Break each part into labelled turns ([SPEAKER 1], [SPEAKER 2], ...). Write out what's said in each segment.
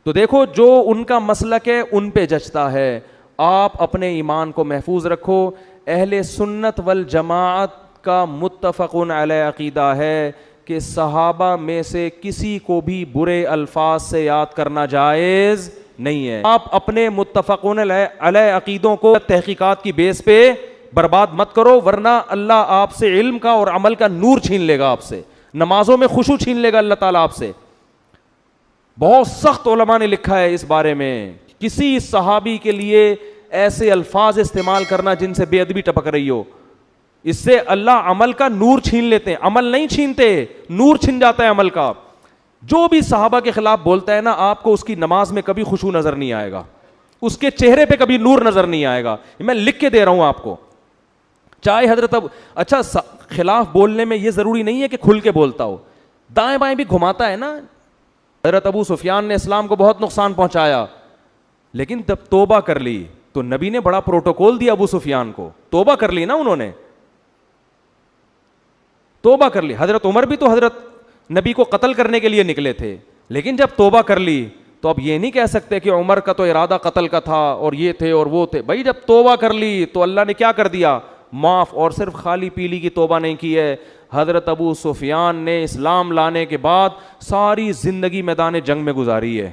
[SPEAKER 1] تو دیکھو جو ان کا مسلک ہے ان پہ جچتا ہے. آپ اپنے ایمان کو محفوظ رکھو. اہل سنت والجماعت کا متفقن علیہ عقیدہ ہے کہ صحابہ میں سے کسی کو بھی برے الفاظ سے یاد کرنا جائز نہیں ہے. آپ اپنے متفقن علیہ عقیدوں کو تحقیقات کی بیس پہ برباد مت کرو, ورنہ اللہ آپ سے علم کا اور عمل کا نور چھین لے گا, آپ سے نمازوں میں خشوع چھین لے گا اللہ تعالیٰ آپ سے. بہت سخت علماء نے لکھا ہے اس بارے میں, کسی صحابی کے لیے ایسے الفاظ استعمال کرنا جن سے بے ادبی ٹپک رہی ہو, اس سے اللہ عمل کا نور چھین لیتے ہیں. عمل نہیں چھینتے, نور چھن جاتا ہے عمل کا. جو بھی صحابہ کے خلاف بولتا ہے نا, آپ کو اس کی نماز میں کبھی خشوع نظر نہیں آئے گا, اس کے چہرے پہ کبھی نور نظر نہیں آئے گا. میں لکھ کے دے رہا ہوں آپ کو. چاہے حضرت اچھا خلاف بولنے میں یہ ضروری نہیں ہے کہ کھل کے بولتا ہو, دائیں بائیں بھی گھماتا ہے نا. حضرت ابو سفیان نے اسلام کو بہت نقصان پہنچایا, لیکن جب توبہ کر لی تو نبی نے بڑا پروٹوکول دیا ابو سفیان کو. توبہ کر لی نا انہوں نے, توبہ کر لی. حضرت عمر بھی تو حضرت نبی کو قتل کرنے کے لیے نکلے تھے, لیکن جب توبہ کر لی تو اب یہ نہیں کہہ سکتے کہ عمر کا تو ارادہ قتل کا تھا اور یہ تھے اور وہ تھے. بھائی جب توبہ کر لی تو اللہ نے کیا کر دیا, معاف. اور صرف خالی پیلی کی توبہ نہیں کی ہے, حضرت ابو سفیان نے اسلام لانے کے بعد ساری زندگی میدان جنگ میں گزاری ہے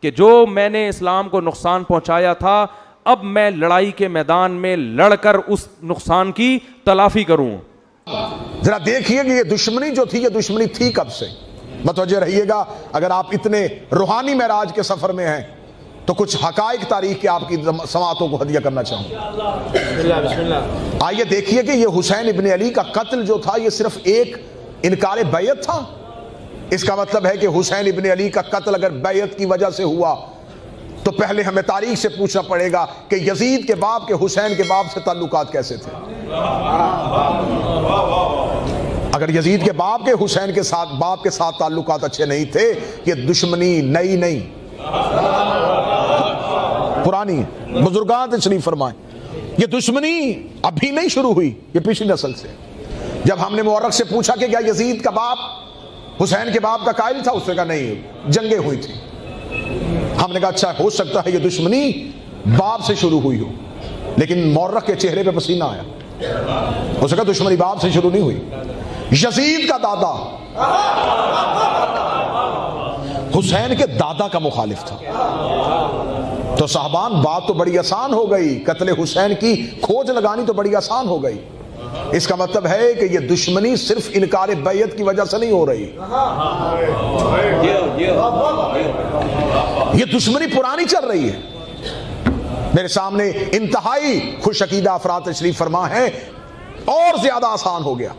[SPEAKER 1] کہ جو میں نے اسلام کو نقصان پہنچایا تھا, اب میں لڑائی کے میدان میں لڑ کر اس نقصان کی تلافی کروں.
[SPEAKER 2] ذرا دیکھیے کہ یہ دشمنی جو تھی, یہ دشمنی تھی کب سے. متوجہ رہیے گا, اگر آپ اتنے روحانی معراج کے سفر میں ہیں تو کچھ حقائق تاریخ کے آپ کی سماعتوں کو ہدیہ کرنا چاہوں. آئیے دیکھیے کہ یہ حسین ابن علی کا قتل جو تھا یہ صرف ایک انکار بیعت تھا. اس کا مطلب ہے کہ حسین ابن علی کا قتل اگر بیعت کی وجہ سے ہوا تو پہلے ہمیں تاریخ سے پوچھنا پڑے گا کہ یزید کے باپ کے حسین کے باپ سے تعلقات کیسے تھے. اگر یزید کے باپ کے حسین کے ساتھ باپ کے ساتھ تعلقات اچھے نہیں تھے, یہ دشمنی نئی نہیں پرانی ہے. بزرگان تشریف فرمائیں, یہ دشمنی ابھی نہیں شروع ہوئی, یہ پچھلی نسل سے. جب ہم نے مورخ سے پوچھا کہ کیا یزید کا باپ حسین کے باپ کا قائل تھا, اس نے کہا نہیں, جنگیں ہوئی تھی. ہم نے کہا اچھا ہو سکتا ہے یہ دشمنی باپ سے شروع ہوئی ہو, لیکن مورخ کے چہرے پہ پسینہ آیا. اس نے کہا دشمنی باپ سے شروع نہیں ہوئی. یزید کا دادا حسین کے دادا کا مخالف تھا. تو صاحبان بات تو بڑی آسان ہو گئی, قتل حسین کی کھوج لگانی تو بڑی آسان ہو گئی. اس کا مطلب ہے کہ یہ دشمنی صرف انکار بیعت کی وجہ سے نہیں ہو رہی, یہ دشمنی پرانی چل رہی ہے. میرے سامنے انتہائی خوش عقیدہ افراد تشریف فرما ہے, اور زیادہ آسان ہو گیا.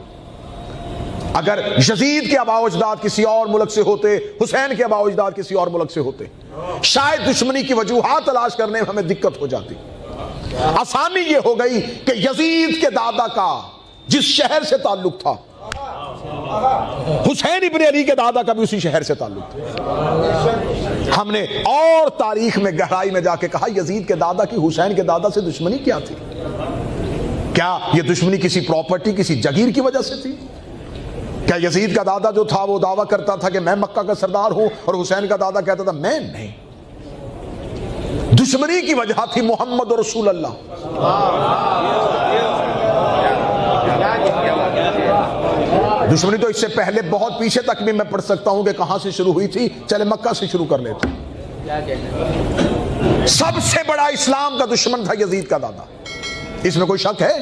[SPEAKER 2] اگر یزید کے آباء و اجداد کسی اور ملک سے ہوتے, حسین کے آباء و اجداد کسی اور ملک سے ہوتے, شاید دشمنی کی وجوہات تلاش کرنے میں ہمیں دقت ہو جاتی. آسانی یہ ہو گئی کہ یزید کے دادا کا جس شہر سے تعلق تھا, حسین ابن علی کے دادا کا بھی اسی شہر سے تعلق تھا. ہم نے اور تاریخ میں گہرائی میں جا کے کہا یزید کے دادا کی حسین کے دادا سے دشمنی کیا تھی. کیا یہ دشمنی کسی پراپرٹی, کسی جگیر کی وجہ سے تھی؟ کیا یزید کا دادا جو تھا وہ دعویٰ کرتا تھا کہ میں مکہ کا سردار ہوں, اور حسین کا دادا کہتا تھا میں نہیں. دشمنی کی وجہ تھی محمد رسول اللہ. دشمنی تو اس سے پہلے بہت پیچھے تک بھی میں پڑھ سکتا ہوں کہ کہاں سے شروع ہوئی تھی. چلے مکہ سے شروع کر لیتے. سب سے بڑا اسلام کا دشمن تھا یزید کا دادا, اس میں کوئی شک ہے؟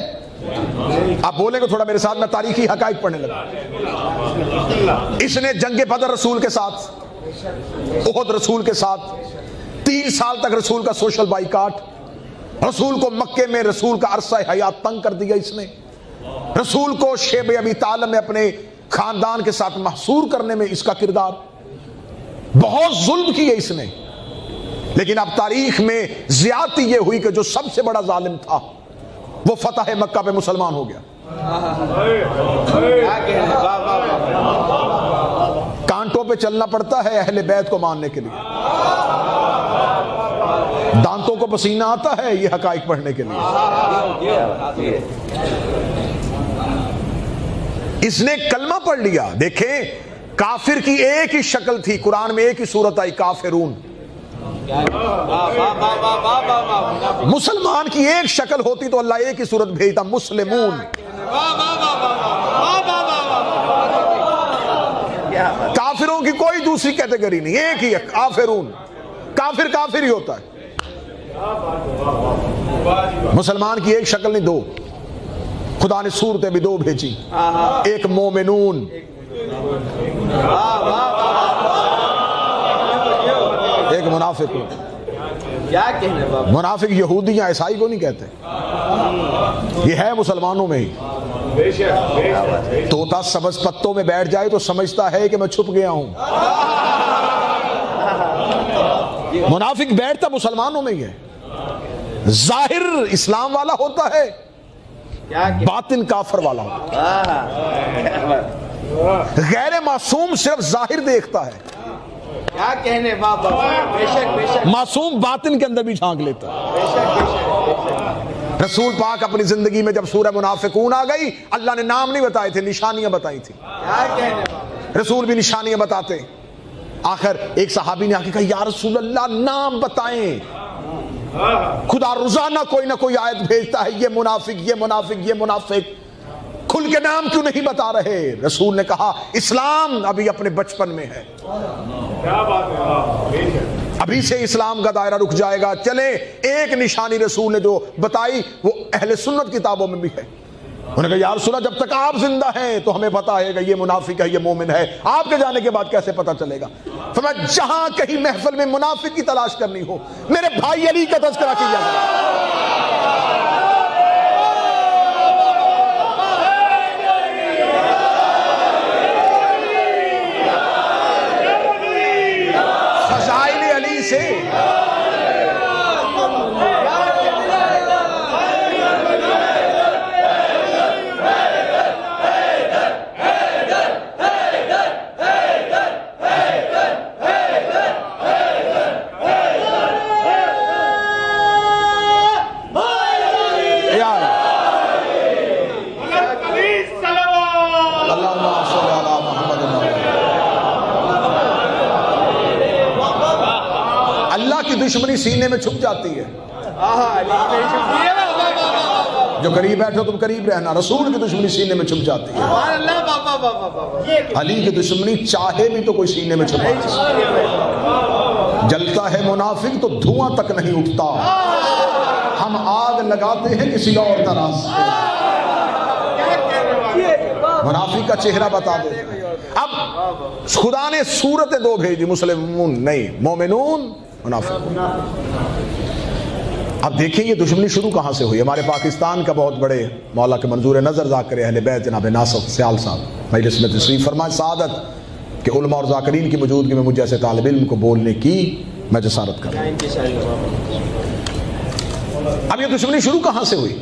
[SPEAKER 2] آپ بولیں گے تھوڑا میرے ساتھ, میں تاریخی حقائق پڑھنے لگا. اس نے جنگ بدر رسول کے ساتھ, احد رسول کے ساتھ, 3 سال تک رسول کا سوشل بائیکاٹ, رسول کو مکے میں رسول کا عرصہ حیات تنگ کر دیا. اس نے رسول کو شیب ابی طالب میں اپنے خاندان کے ساتھ محصور کرنے میں اس کا کردار, بہت ظلم کیے اس نے. لیکن اب تاریخ میں زیادتی یہ ہوئی کہ جو سب سے بڑا ظالم تھا وہ فتح مکہ پہ مسلمان ہو گیا. کانٹوں پہ چلنا پڑتا ہے اہل بیت کو ماننے کے لیے, دانتوں کو پسینہ آتا ہے یہ حقائق پڑھنے کے لیے. اس نے کلمہ پڑھ لیا. دیکھیں کافر کی ایک ہی شکل تھی, قرآن میں ایک ہی صورت آئی, کافرون. مسلمان کی ایک شکل ہوتی تو اللہ ایک ہی صورت بھیجتا، مسلمون۔ کافروں کی کوئی دوسری کیٹیگری نہیں، ایک ہی ہے کافرون۔ کافر کافر ہی ہوتا ہے۔ مسلمان کی ایک شکل نہیں، دو۔ خدا نے صورتیں بھی دو بھیجی، ایک مومنون، ایک منافق۔ منافق یہودی یا عیسائی کو نہیں کہتے، یہ ہے مسلمانوں میں ہی۔ طوطا سبز پتوں میں بیٹھ جائے تو سمجھتا ہے کہ میں چھپ گیا ہوں، منافق بیٹھتا مسلمانوں میں ہی ہے۔ ظاہر اسلام والا ہوتا ہے، باطن کافر والا ہوتا ہے۔ غیر معصوم صرف ظاہر دیکھتا ہے،
[SPEAKER 3] کیا کہنے بابا، بے شک بے شک،
[SPEAKER 2] معصوم باطن کے اندر بھی جھانک لیتا ہے۔ رسول پاک اپنی زندگی میں جب سورہ منافقون آ گئی، اللہ نے نام نہیں بتائے تھے، نشانیاں بتائی تھی۔
[SPEAKER 3] کیا کہنے بابا،
[SPEAKER 2] رسول بھی نشانیاں بتاتے۔ آخر ایک صحابی نے آ کے کہا یا رسول اللہ نام بتائیں، خدا روزانہ کوئی نہ کوئی آیت بھیجتا ہے، یہ منافق یہ منافق یہ منافق، کھل کے نام کیوں نہیں بتا رہے؟ رسول نے کہا اسلام ابھی اپنے بچپن میں ہے، ابھی سے اسلام کا دائرہ رک جائے گا۔ چلے ایک نشانی رسول نے جو بتائی وہ اہل سنت کتابوں میں بھی ہے۔ انہوں نے کہا یا رسول اللہ جب تک آپ زندہ ہیں تو ہمیں پتا ہے کہ یہ منافق ہے یہ مومن ہے، آپ کے جانے کے بعد کیسے پتا چلے گا؟ فرمایا جہاں کہیں محفل میں منافق کی تلاش کرنی ہو، میرے بھائی علی کا تذکرہ کیا جائے۔ فضائل علی سے دشمنی سینے میں چھپ جاتی ہے۔ جو قریب بیٹھو تم قریب رہنا، رسول کی دشمنی سینے میں چھپ جاتی ہے۔ علی کی دشمنی چاہے بھی تو کوئی سینے میں چھپا نہیں۔ جلتا ہے منافق تو دھواں تک نہیں اٹھتا، ہم آگ لگاتے ہیں کسی اور طرح سے۔ منافق کا چہرہ بتا دے۔ اب خدا نے صورتیں دو بھیجی، مسلمون نہیں، مومنون منافق۔ اب دیکھیں یہ دشمنی شروع کہاں سے ہوئی۔ ہمارے پاکستان کا بہت بڑے مولا کے منظور نظر ذاکر اہل بیت جناب ناصر سیال صاحب مجلس میں تشریف فرمائے سعادت کہ علماء اور ذاکرین کی موجودگی میں مجھ جیسے طالب علم کو بولنے کی میں جسارت کر رہا ہوں۔ اب یہ دشمنی شروع کہاں سے ہوئی؟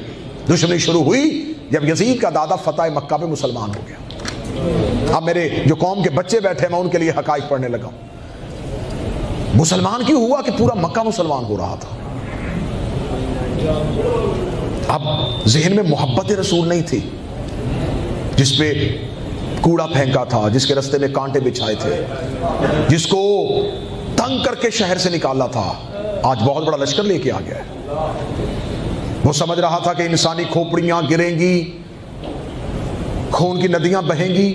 [SPEAKER 2] دشمنی شروع ہوئی جب یزید کا دادا فتح مکہ پہ مسلمان ہو گیا۔ اب میرے جو قوم کے بچے بیٹھے میں ان کے لیے حقائق پڑھنے لگا ہوں۔ مسلمان کیوں ہوا کہ پورا مکہ مسلمان ہو رہا تھا۔ اب ذہن میں محبت رسول نہیں تھی، جس پہ کوڑا پھینکا تھا، جس کے رستے میں کانٹے بچھائے تھے، جس کو تنگ کر کے شہر سے نکالا تھا، آج بہت بڑا لشکر لے کے آ گیا ہے۔ وہ سمجھ رہا تھا کہ انسانی کھوپڑیاں گریں گی، خون کی ندیاں بہیں گی،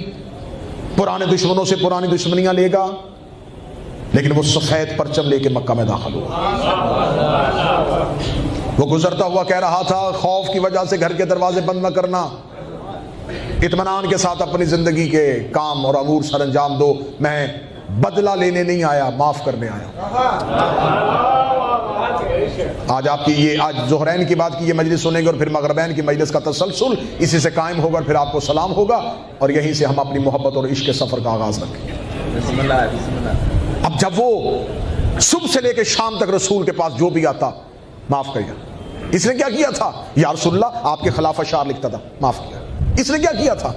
[SPEAKER 2] پرانے دشمنوں سے پرانی دشمنیاں لے گا، لیکن وہ سفید پرچم لے کے مکہ میں داخل ہوا۔ وہ گزرتا ہوا کہہ رہا تھا خوف کی وجہ سے گھر کے دروازے بند نہ کرنا، اطمینان کے ساتھ اپنی زندگی کے کام اور امور سر انجام دو، میں بدلہ لینے نہیں آیا، معاف کرنے آیا۔ آج آپ کی یہ آج ظہرین کی بات کی یہ مجلس سنیں گے اور پھر مغربین کی مجلس کا تسلسل اسی سے قائم ہوگا، اور پھر آپ کو سلام ہوگا اور یہیں سے ہم اپنی محبت اور عشق کے سفر کا آغاز رکھیں گے۔ اب جب وہ صبح سے لے کے شام تک رسول کے پاس جو بھی آتا معاف کیا۔ اس نے کیا کیا تھا؟ یا رسول اللہ آپ کے خلاف اشعار لکھتا تھا، معاف کیا۔ اس نے کیا کیا تھا؟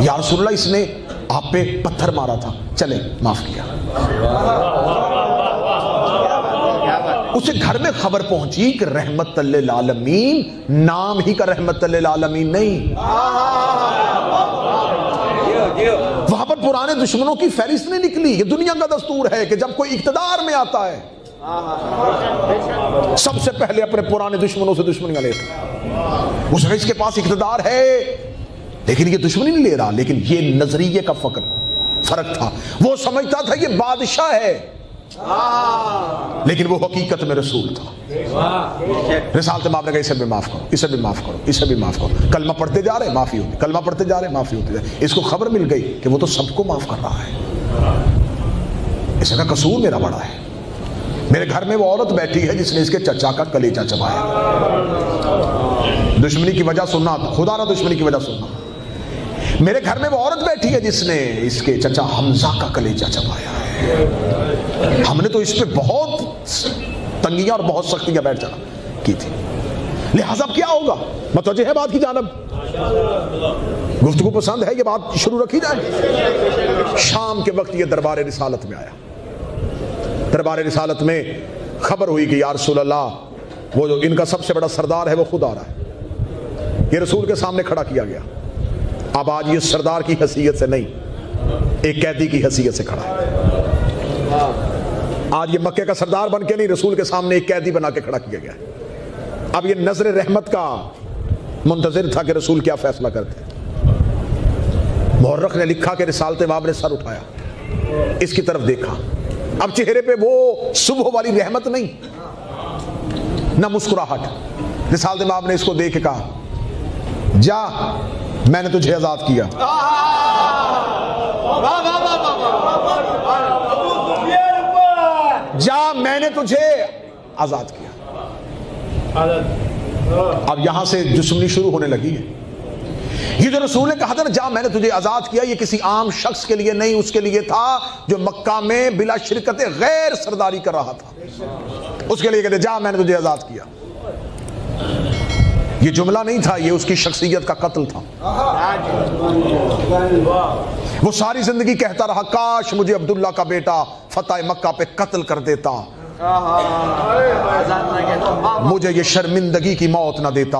[SPEAKER 2] یا رسول اللہ اس نے آپ پہ پتھر مارا تھا، چلے معاف کیا۔ اسے گھر میں خبر پہنچی کہ رحمت للعالمین نام ہی کا رحمت للعالمین نہیں، وہاں پر پرانے دشمنوں کی فہرست نہیں نکلی. یہ دنیا کا دستور ہے کہ جب کوئی اقتدار میں آتا ہے سب سے پہلے اپنے پرانے دشمنوں سے دشمنیاں لیتا. اس کے پاس اقتدار ہے لیکن یہ دشمنی نہیں لے رہا, لیکن یہ نظریے کا فرق تھا. وہ سمجھتا تھا یہ بادشاہ ہے لیکن وہ حقیقت میں رسول تھا. رسالت میں آپ نے کہا اسے بھی معاف کرو, اسے بھی معاف کرو, اسے بھی معاف کرو. کلمہ پڑھتے جا رہے معافی ہوتی, کلمہ پڑھتے جا رہے معافی ہوتی جائے. اس کو خبر مل گئی کہ وہ تو سب کو معاف کر رہا ہے. اس کا قصور میرا بڑا ہے. میرے گھر میں وہ عورت بیٹھی ہے جس نے اس کے چچا کا کلیجہ چبایا. دشمنی کی وجہ سننا, خدا نہ دشمنی کی وجہ سننا. میرے گھر میں وہ عورت بیٹھی ہے جس نے اس کے چچا حمزہ کا کلیجہ چبایا ہے. ہم نے تو اس پہ بہت تنگیاں اور بہت سختیاں بیٹھ جانا کی تھی. لہذا کیا ہوگا؟ متوجہ ہے بات کی جانب؟ گفتگو پسند ہے, یہ بات شروع رکھی جائے. شام کے وقت یہ دربار رسالت میں آیا. دربار رسالت میں خبر ہوئی کہ یا رسول اللہ وہ جو ان کا سب سے بڑا سردار ہے وہ خود آ رہا ہے. یہ رسول کے سامنے کھڑا کیا گیا. اب آج یہ سردار کی حیثیت سے نہیں, ایک قیدی کی حیثیت سے کھڑا ہے. آج یہ مکے کا سردار بن کے نہیں, رسول کے سامنے ایک قیدی بنا کے کھڑا کیا گیا. اب یہ نظر رحمت کا منتظر تھا کہ رسول کیا فیصلہ کرتے. مورخ نے لکھا کہ رسالت باب نے سر اٹھایا, اس کی طرف دیکھا. اب چہرے پہ وہ صبح والی رحمت نہیں, نہ مسکراہٹ. رسالت باب نے اس کو دیکھ کے کہا جا میں نے تجھے آزاد کیا. جا میں نے تجھے آزاد کیا. اب یہاں سے دشمنی شروع ہونے لگی ہے. یہ جو رسول نے کہا تھا نا جا میں نے تجھے آزاد کیا, یہ کسی عام شخص کے لیے نہیں, اس کے لیے تھا جو مکہ میں بلا شرکت غیر سرداری کر رہا تھا. اس کے لیے کہتے جا میں نے تجھے آزاد کیا. یہ جملہ نہیں تھا, یہ اس کی شخصیت کا قتل تھا. وہ ساری زندگی کہتا رہا کاش مجھے عبداللہ کا بیٹا فتح مکہ پہ قتل کر دیتا, مجھے یہ شرمندگی کی موت نہ دیتا.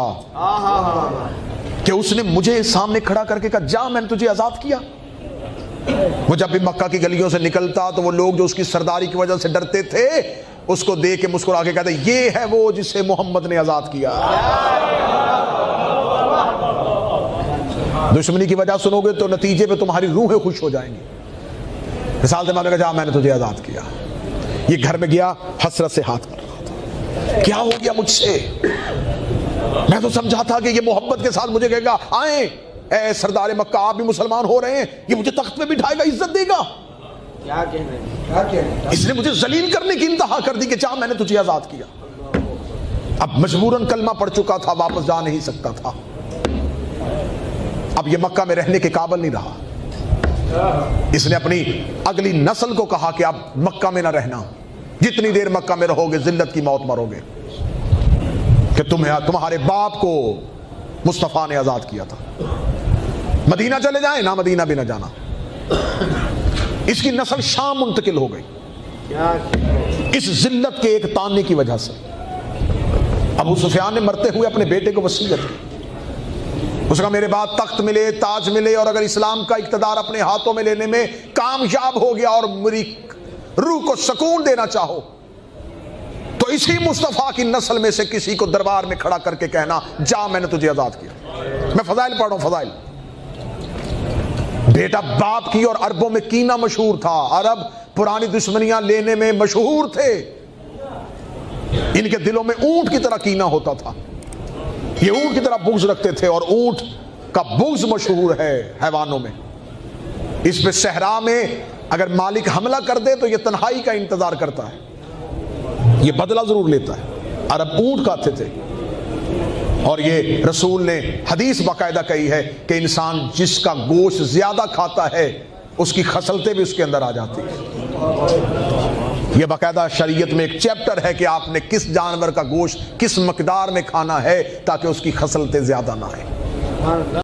[SPEAKER 2] کہ اس نے مجھے سامنے کھڑا کر کے کہا جا میں نے تجھے آزاد کیا. وہ جب بھی مکہ کی گلیوں سے نکلتا تو وہ لوگ جو اس کی سرداری کی وجہ سے ڈرتے تھے اس کو دیکھ کے مسکرا کے کہتے یہ ہے وہ جسے محمد نے آزاد کیا. دشمنی کی وجہ سنو گے تو نتیجے پہ تمہاری روحیں خوش ہو جائیں گی. رسالت میں نے کہا جا میں نے تجھے آزاد کیا. یہ گھر میں گیا حسرت سے ہاتھ کر رہا تھا, کیا ہو گیا مجھ سے؟ میں تو سمجھا تھا کہ یہ محبت کے ساتھ مجھے کہے گا آئیں اے سردار مکہ آپ بھی مسلمان ہو رہے ہیں, یہ مجھے تخت پہ بٹھائے گا, عزت دے گا. اس نے مجھے ذلیل کرنے کی انتہا کر دی کہ جا میں نے تجھے آزاد کیا. اب مجبوراً کلمہ پڑھ چکا تھا, واپس جا نہیں سکتا تھا. اب یہ مکہ میں رہنے کے قابل نہیں رہا. اس نے اپنی اگلی نسل کو کہا کہ اب مکہ میں نہ رہنا, جتنی دیر مکہ میں رہو گے ذلت کی موت مرو گے, کہ تمہارے باپ کو مصطفیٰ نے آزاد کیا تھا. مدینہ چلے جائیں نہ مدینہ بھی نہ جانا. اس کی نسل شام منتقل ہو گئی اس ذلت کے ایک تانے کی وجہ سے. ابو سفیان نے مرتے ہوئے اپنے بیٹے کو وصیت کی, اس کا میرے بعد تخت ملے, تاج ملے, اور اگر اسلام کا اقتدار اپنے ہاتھوں میں لینے میں کامیاب ہو گیا اور میری روح کو سکون دینا چاہو تو اسی مصطفیٰ کی نسل میں سے کسی کو دربار میں کھڑا کر کے کہنا جا میں نے تجھے آزاد کیا. میں فضائل پڑھ رہا ہوں, فضائل. بیٹا باپ کی, اور عربوں میں کینہ مشہور تھا. عرب پرانی دشمنیاں لینے میں مشہور تھے. ان کے دلوں میں اونٹ کی طرح کینہ ہوتا تھا. یہ اونٹ کی طرح بغض رکھتے تھے, اور اونٹ کا بغض مشہور ہے حیوانوں میں. اس پہ صحرا میں اگر مالک حملہ کر دے تو یہ تنہائی کا انتظار کرتا ہے, یہ بدلہ ضرور لیتا ہے. عرب اونٹ کھاتے تھے, اور یہ رسول نے حدیث باقاعدہ کہی ہے کہ انسان جس کا گوشت زیادہ کھاتا ہے اس کی خصلتیں بھی اس کے اندر آ جاتی ہیں. یہ باقاعدہ شریعت میں ایک چیپٹر ہے کہ آپ نے کس جانور کا گوشت کس مقدار میں کھانا ہے تاکہ اس کی خصلتیں زیادہ نہ آئیں.